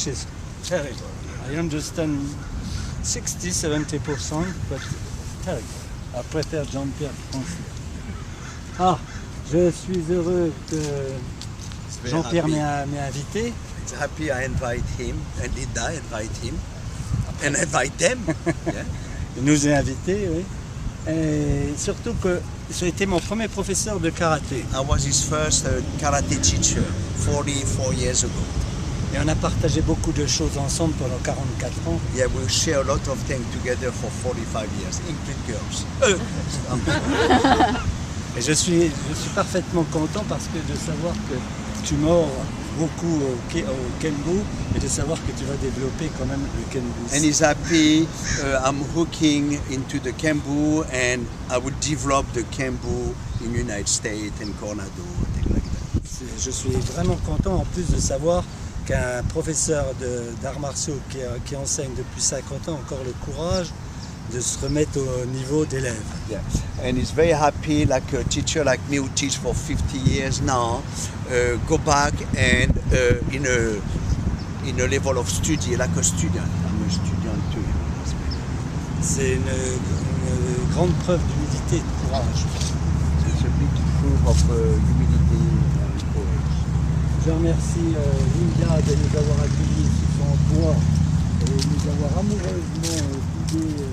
English is terrible. I understand 60-70%, but terrible. I préfère Jean-Pierre français. Ah, je suis heureux que Jean-Pierre m'ait invité. It's happy I invite him, and Linda invite him, and invite them. Yeah. Il nous a invités, oui. Et surtout que j'ai été mon premier professeur de karaté. I was his first karate teacher 44 years ago. Et on a partagé beaucoup de choses ensemble pendant 44 ans. Yeah, we share a lot of things together for 45 years, including girls. Et je suis parfaitement content parce que de savoir que tu mords beaucoup au Kempo et de savoir que tu vas développer quand même le Kempo. And he's happy I'm hooking into the Kempo and I will develop the Kempo in United States and Coronado, things like that. Je suis vraiment content en plus de savoir qu'un professeur d'arts martiaux qui enseigne depuis 50 ans a encore le courage de se remettre au niveau d'élève. Yeah, and he's very happy, like a teacher like me who teach for 50 years now, go back and in a level of study, like a student. I'm a student too. C'est une grande preuve d'humilité et de courage. It's a big proof of humility and courage. Je remercie Linda de nous avoir accueillis sous son toit et de nous avoir amoureusement guidés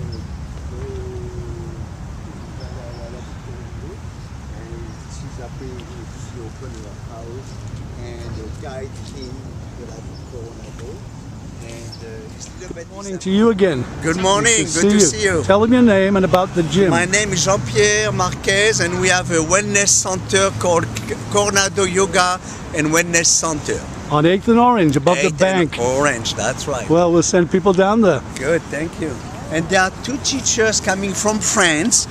She's happy to open her house and guide him to la Coronado. Good morning to you again. Good morning, Good good to see you. Tell them your name and about the gym. My name is Pierre Marques and we have a wellness center called Coronado Yoga and Wellness Center. On 8th and Orange, above 8th the bank. and Orange, that's right. Well, we'll send people down there. Good, thank you. And there are two teachers coming from France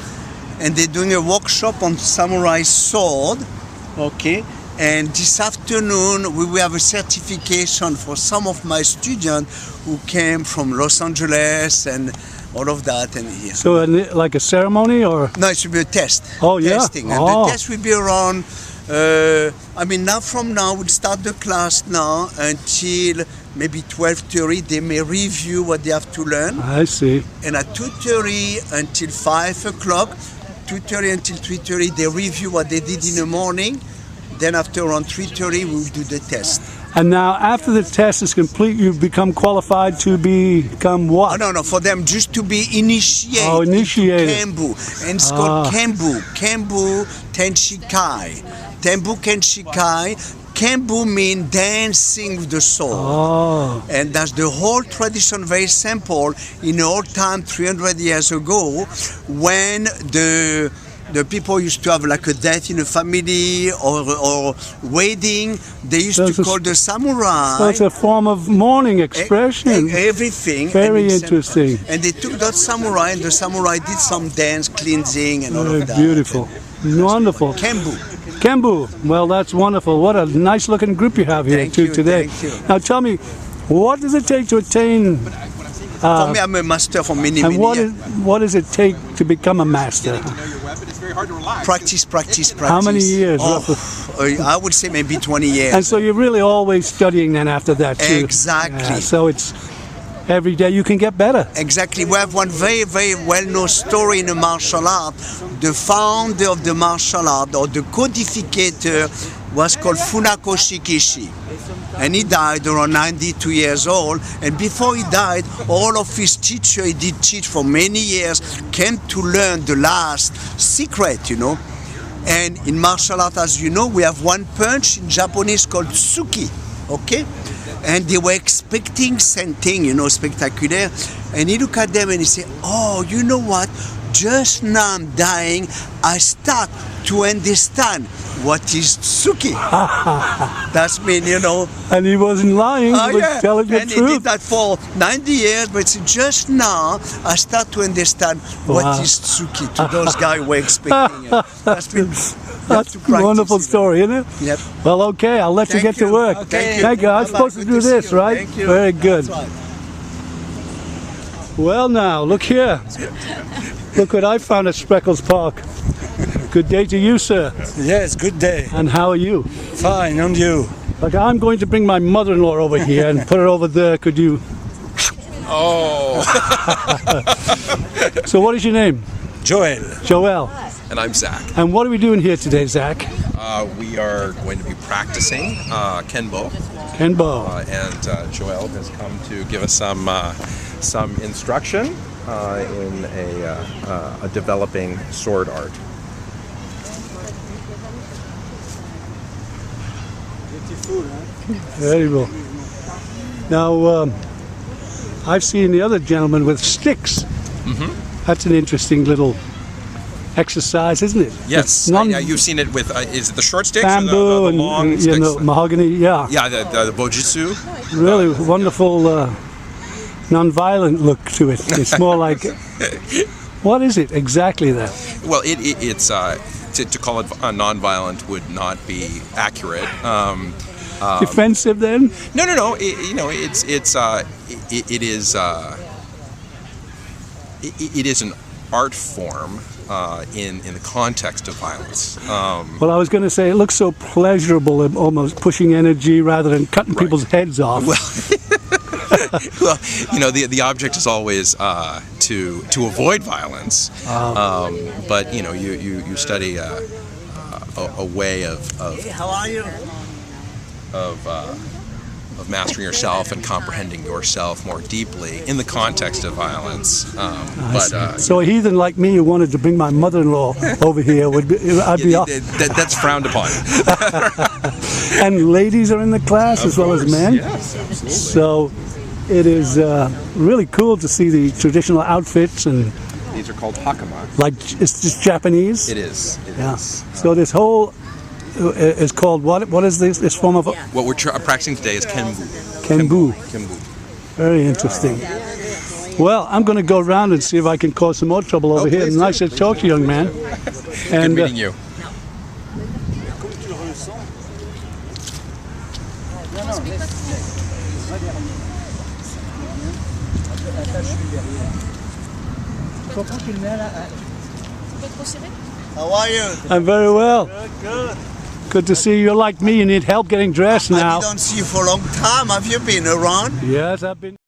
and they're doing a workshop on samurai sword. Okay. And this afternoon we will have a certification for some of my students who came from Los Angeles and all of that and here. So like a ceremony or? No, it should be a test. Oh yeah. Testing. And the test will be around, from now we'll start the class now until maybe 12:30. They may review what they have to learn. I see. And at 2:30 until 5 o'clock, 2:30 until 3:30, they review what they did in the morning. Then after around 3:30, we will do the test. And now after the test is complete, you become qualified to become what? Oh, no, for them just to be initiated. Oh, initiated. Into Kempo. And it's called Kempo. Kempo Tenshikai. Kempo Tenshikai. Kempo means dancing with the soul. Oh. And that's the whole tradition, very simple. In the old time, 300 years ago, when the people used to have like a death in a family or wedding, they used to call the samurai. So it's a form of mourning expression. Everything. Very interesting. And they took that samurai and the samurai did some dance, cleansing and all of that. Beautiful. Wonderful. Kempo. Kempo. Well, that's wonderful. What a nice looking group you have here today. Thank you. Now tell me, what does it take to attain... for me, I'm a master for many years. What does it take to become a master? Practice. How many years? I would say maybe 20 years. And so you're really always studying then after that too. Exactly. Yeah, so it's every day you can get better. Exactly. We have one very, very well-known story in the martial art. The founder of the martial art, or the codificator, was called Funako Shikishi. And he died around 92 years old. And before he died, all of his teachers, he did teach for many years, came to learn the last secret, And in martial art, as you know, we have one punch in Japanese called tsuki, okay? And they were expecting something, spectacular. And he looked at them and he said, oh, you know what? Just now I'm dying, I start to understand what is tsuki. That's mean, And he wasn't lying, he was telling the truth. And he did that for 90 years, but just now I start to understand what is tsuki to those guys who were expecting it. That's a wonderful story, isn't it? Yep. Well, okay, I'll let you get to work. Okay. Thank you. I'm supposed to do this, right? Thank you. Very good. Right. Well, now, look here. Look what I found at Spreckles Park. Good day to you, sir. Yes, good day. And how are you? Fine, and you? Like, I'm going to bring my mother-in-law over here and put her over there. Could you? Oh. So what is your name? Joel. Joel. And I'm Zach. And what are we doing here today, Zach? We are going to be practicing Kempo. Kempo. And Joel has come to give us some instruction in a developing sword art. Very well. Now, I've seen the other gentleman with sticks. Mm-hmm. That's an interesting little exercise, isn't it? Yes, you've seen it with, is it the short sticks bamboo or the long and sticks? you know, mahogany, yeah. Yeah, the bojutsu. Really wonderful, non-violent look to it. It's more like, what is it exactly then? Well, it's to call it non-violent would not be accurate. Defensive then? No. It is an art form in the context of violence. Well, I was going to say it looks so pleasurable, almost pushing energy rather than cutting people's heads off. Well, the object is always to avoid violence. But you study a way of How are you? of mastering yourself and comprehending yourself more deeply in the context of violence. So a heathen like me who wanted to bring my mother-in-law over here would be, I'd be off. That's frowned upon. And ladies are in the class as well as men. Yes, absolutely. So it is really cool to see the traditional outfits, and These are called hakama. like it's just Japanese. It is. It Yeah. is. So this whole is called what? What is this form of What we're practicing today is Kempo. Kempo? Kempo. Very interesting. Well, I'm going to go around and see if I can cause some more trouble over here. please Nice do, to talk to you, young man. Good meeting you. How are you? I'm very well. Good. Good to see you. You're like me. You need help getting dressed I now. don't see you for a long time. Have you been around? Yes, I've been.